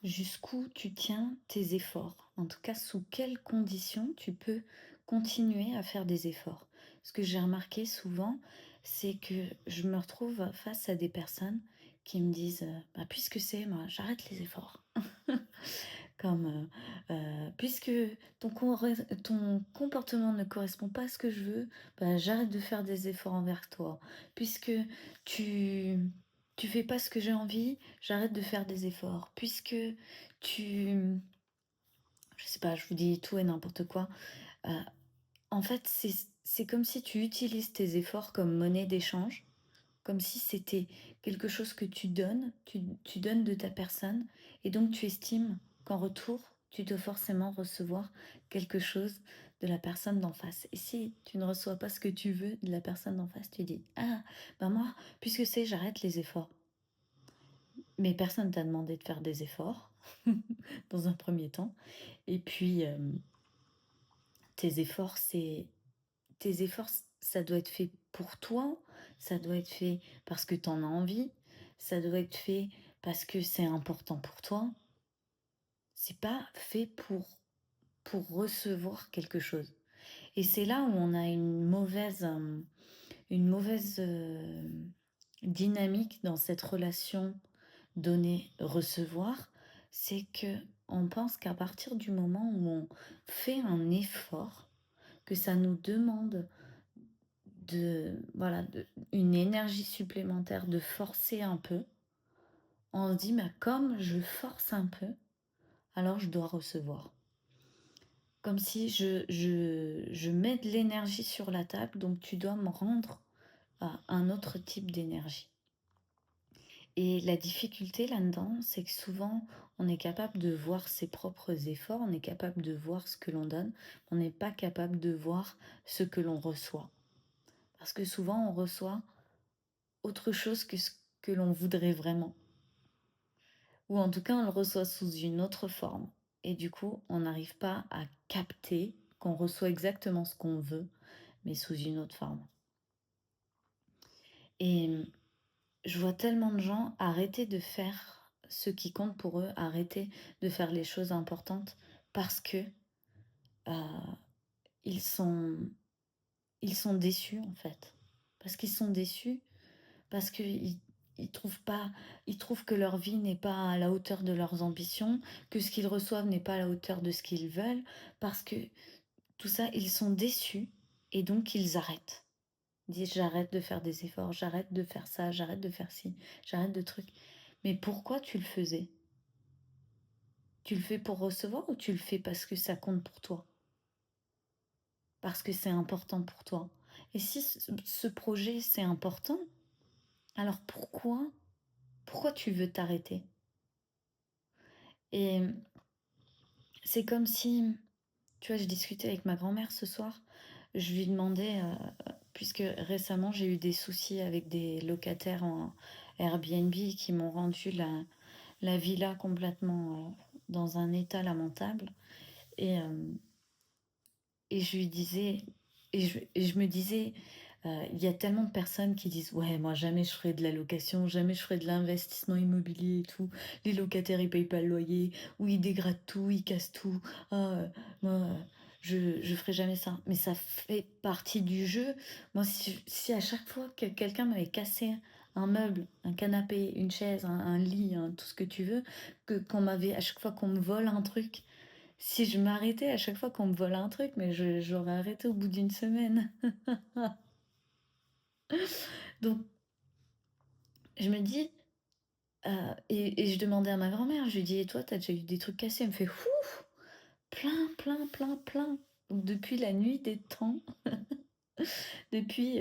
jusqu'où tu tiens tes efforts? En tout cas, sous quelles conditions tu peux continuer à faire des efforts? Ce que j'ai remarqué souvent, c'est que je me retrouve face à des personnes qui me disent, «Bah, puisque c'est, moi, j'arrête les efforts». Comme, «Puisque ton comportement ne correspond pas à ce que je veux, bah, j'arrête de faire des efforts envers toi. Puisque tu tu fais pas ce que j'ai envie, j'arrête de faire des efforts. Puisque tu» je sais pas, je vous dis tout et n'importe quoi. Heu, en fait, c'est comme si tu utilises tes efforts comme monnaie d'échange, comme si c'était quelque chose que tu donnes de ta personne et donc tu estimes qu'en retour, tu dois forcément recevoir quelque chose de la personne d'en face. Et si tu ne reçois pas ce que tu veux de la personne d'en face, tu dis: «Ah, bah, moi, puisque c'est, j'arrête les efforts». Mais personne t'a demandé de faire des efforts, dans un premier temps. Et puis, tes efforts, c'est tes efforts, ça doit être fait pour toi, ça doit être fait parce que tu en as envie, ça doit être fait parce que c'est important pour toi. C'est pas fait pour recevoir quelque chose. Et c'est là où on a une mauvaise, dynamique dans cette relation donner-recevoir. C'est que on pense qu'à partir du moment où on fait un effort, que ça nous demande une énergie supplémentaire, de forcer un peu, on se dit: «Bah, comme je force un peu, alors je dois recevoir». Comme si je mets de l'énergie sur la table, donc tu dois me rendre, un autre type d'énergie. Et la difficulté là-dedans, c'est que souvent, on est capable de voir ses propres efforts, on est capable de voir ce que l'on donne, on n'est pas capable de voir ce que l'on reçoit. Parce que souvent, on reçoit autre chose que ce que l'on voudrait vraiment. Ou en tout cas, on le reçoit sous une autre forme. Et du coup, on n'arrive pas à capter qu'on reçoit exactement ce qu'on veut, mais sous une autre forme. Et je vois tellement de gens arrêter de faire ce qui compte pour eux, arrêter de faire les choses importantes parce que euh, ils sont, ils sont déçus en fait. Parce qu'ils sont déçus, parce qu'ils ils trouvent pas, ils trouvent que leur vie n'est pas à la hauteur de leurs ambitions, que ce qu'ils reçoivent n'est pas à la hauteur de ce qu'ils veulent, parce que tout ça, ils sont déçus et donc ils arrêtent. Ils disent: «J'arrête de faire des efforts, j'arrête de faire ça, j'arrête de faire ci, j'arrête de trucs». Mais pourquoi tu le faisais? Tu le fais pour recevoir ou tu le fais parce que ça compte pour toi? Parce que c'est important pour toi? Et si ce projet, c'est important, alors pourquoi tu veux t'arrêter? Et c'est comme si, tu vois, je discutais avec ma grand-mère ce soir, je lui demandais, puisque récemment j'ai eu des soucis avec des locataires en Airbnb qui m'ont rendu la villa complètement, dans un état lamentable. Et et je lui disais et je me disais, il y a tellement de personnes qui disent: «Ouais, moi jamais je ferai de la location, jamais je ferai de l'investissement immobilier et tout. Les locataires, ils payent pas le loyer ou ils dégradent tout, ils cassent tout. Ah, moi, je ferai jamais ça». Mais ça fait partie du jeu. Moi, si à chaque fois que quelqu'un m'avait cassé un meuble, un canapé, une chaise, un lit, tout ce que tu veux, qu'on m'avait à chaque fois qu'on me vole un truc, si je m'arrêtais à chaque fois qu'on me vole un truc, mais j'aurais arrêté au bout d'une semaine. Donc je me dis, et je demandais à ma grand-mère, je lui dis: «Et toi, t'as déjà eu des trucs cassés?» Elle me fait: «Ouf! Plein, plein, plein, plein». Donc depuis la nuit des temps, depuis,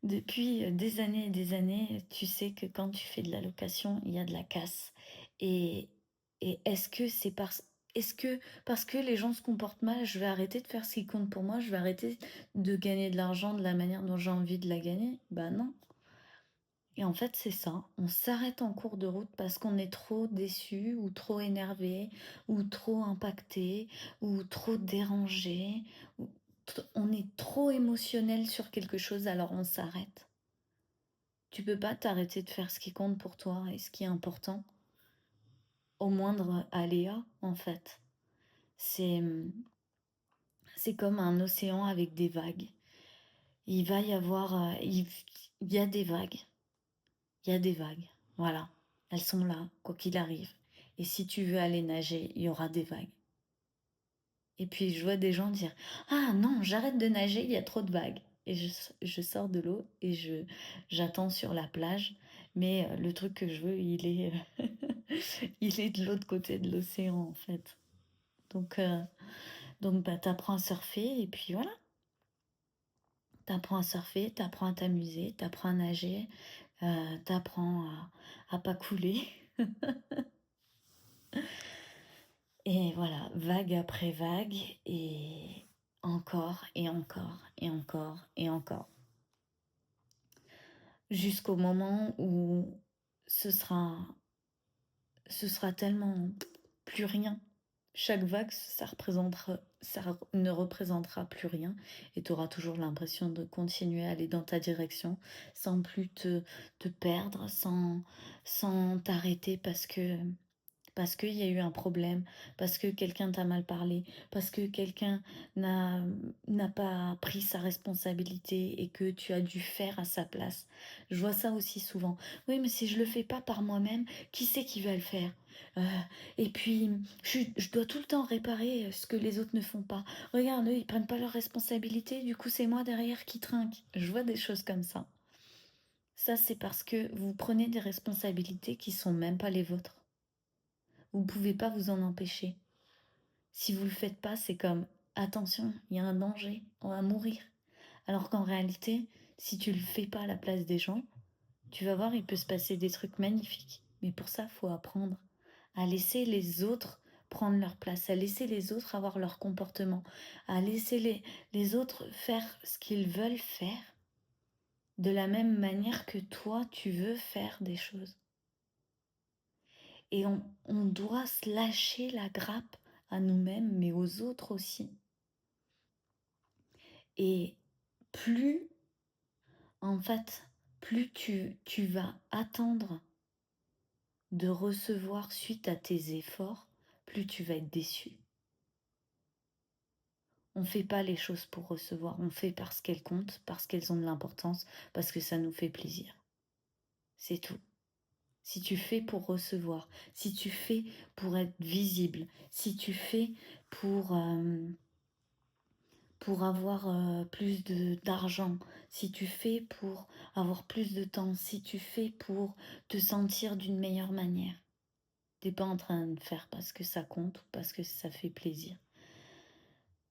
des années et des années, tu sais que quand tu fais de la location, il y a de la casse. Et est-ce que parce que les gens se comportent mal, je vais arrêter de faire ce qui compte pour moi, je vais arrêter de gagner de l'argent de la manière dont j'ai envie de la gagner? Bah non. Et en fait, c'est ça, on s'arrête en cours de route parce qu'on est trop déçu ou trop énervé ou trop impacté ou trop dérangé, ou on est trop émotionnel sur quelque chose, alors on s'arrête. Tu peux pas t'arrêter de faire ce qui compte pour toi et ce qui est important au moindre aléa, en fait. C'est, c'est comme un océan avec des vagues. Il va y avoir, il y a des vagues. Il y a des vagues. Voilà. Elles sont là, quoi qu'il arrive. Et si tu veux aller nager, il y aura des vagues. Et puis je vois des gens dire: «Ah non, j'arrête de nager, il y a trop de vagues» et je sors de l'eau et j'attends sur la plage, mais le truc que je veux, il est, il est de l'autre côté de l'océan, en fait. Donc bah, tu apprends à surfer et puis voilà. Tu apprends à surfer, tu apprends à t'amuser, tu apprends à nager, tu apprends à pas couler et voilà, vague après vague et encore et encore et encore et encore. Jusqu'au moment où ce sera ce sera tellement plus rien. Chaque vague, ça ne représentera plus rien et tu auras toujours l'impression de continuer à aller dans ta direction sans plus te perdre, sans t'arrêter parce qu'il y a eu un problème, parce que quelqu'un t'a mal parlé, parce que quelqu'un n'a n'a pas pris sa responsabilité et que tu as dû faire à sa place. Je vois ça aussi souvent. Oui, mais si je le fais pas par moi-même, qui c'est qui va le faire? Heu et puis, je dois tout le temps réparer, ce que les autres ne font pas. Regarde, eux, ils prennent pas leurs responsabilités, du coup, c'est moi derrière qui trinque. Je vois des choses comme ça. Ça, c'est parce que vous prenez des responsabilités qui sont même pas les vôtres. Vous pouvez pas vous en empêcher. Si vous le faites pas, c'est comme: «Attention, il y a un danger, on va mourir». Alors qu'en réalité, si tu le fais pas à la place des gens, tu vas voir, il peut se passer des trucs magnifiques. Mais pour ça, faut apprendre à laisser les autres prendre leur place, à laisser les autres avoir leur comportement, à laisser les autres faire ce qu'ils veulent faire, de la même manière que toi, tu veux faire des choses. Et on doit se lâcher la grappe à nous-mêmes, mais aux autres aussi. Et plus, en fait, plus tu vas attendre de recevoir suite à tes efforts, plus tu vas être déçu. On fait pas les choses pour recevoir, on fait parce qu'elles comptent, parce qu'elles ont de l'importance, parce que ça nous fait plaisir. C'est tout. Si tu fais pour recevoir, si tu fais pour être visible, si tu fais pour, pour avoir, plus de d'argent, si tu fais pour avoir plus de temps, si tu fais pour te sentir d'une meilleure manière, tu pas en train de faire parce que ça compte ou parce que ça fait plaisir.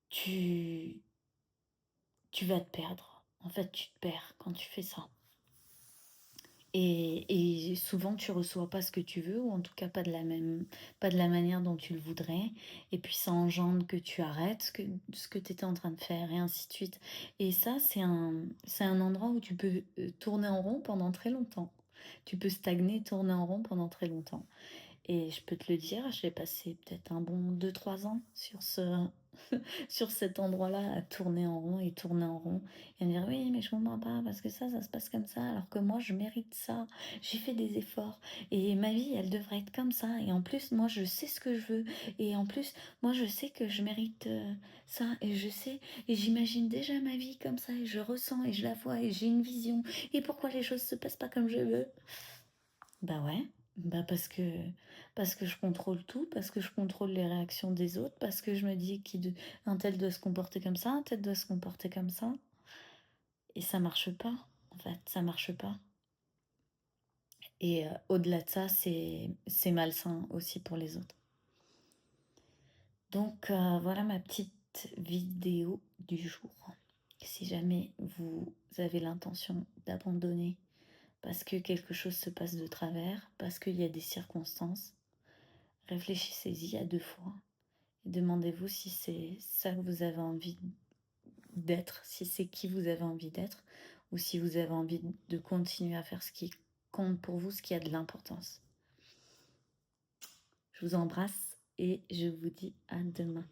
Tu tu vas te perdre. En fait, tu te perds quand tu fais ça. Et souvent tu reçois pas ce que tu veux ou en tout cas pas de la manière dont tu le voudrais et puis ça engendre que tu arrêtes ce que tu étais en train de faire et ainsi de suite. Et ça, c'est un endroit où tu peux, tourner en rond pendant très longtemps. Tu peux stagner, tourner en rond pendant très longtemps. Et je peux te le dire, j'ai passé peut-être un bon 2 3 ans sur sur cet endroit-là à tourner en rond et tourner en rond et me dire: «Oui, mais je comprends pas parce que ça se passe comme ça, alors que moi je mérite ça. J'ai fait des efforts et ma vie, elle devrait être comme ça et en plus, moi je sais ce que je veux et en plus, moi je sais que je mérite, ça et je sais et j'imagine déjà ma vie comme ça et je ressens et je la vois et j'ai une vision et pourquoi les choses se passent pas comme je veux?» Bah ouais, bah parce que je contrôle tout, parce que je contrôle les réactions des autres, parce que je me dis un tel doit se comporter comme ça, un tel doit se comporter comme ça. Et ça marche pas, en fait, ça marche pas. Et au-delà de ça, c'est malsain aussi pour les autres. Donc voilà ma petite vidéo du jour. Si jamais vous avez l'intention d'abandonner parce que quelque chose se passe de travers, parce qu'il y a des circonstances, réfléchissez-y à 2 fois et demandez-vous si c'est ça que vous avez envie d'être, si c'est qui vous avez envie d'être ou si vous avez envie de continuer à faire ce qui compte pour vous, ce qui a de l'importance. Je vous embrasse et je vous dis à demain.